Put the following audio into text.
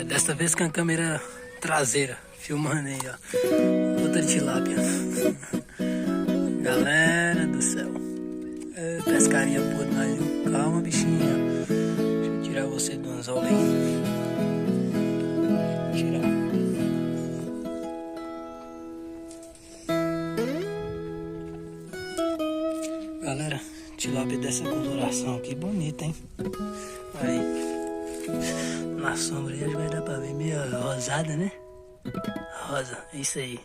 Desta vez com a câmera traseira, filmando aí, ó. Outra tilápia. Galera do céu. Pescaria boa demais, viu? Calma, bichinha. Deixa eu tirar você do anzol aí. Tirar. Galera, tilápia dessa coloração aqui, bonita, hein? Aí. Na sombra aí vai dar pra ver meio rosada, né? Rosa, é isso aí.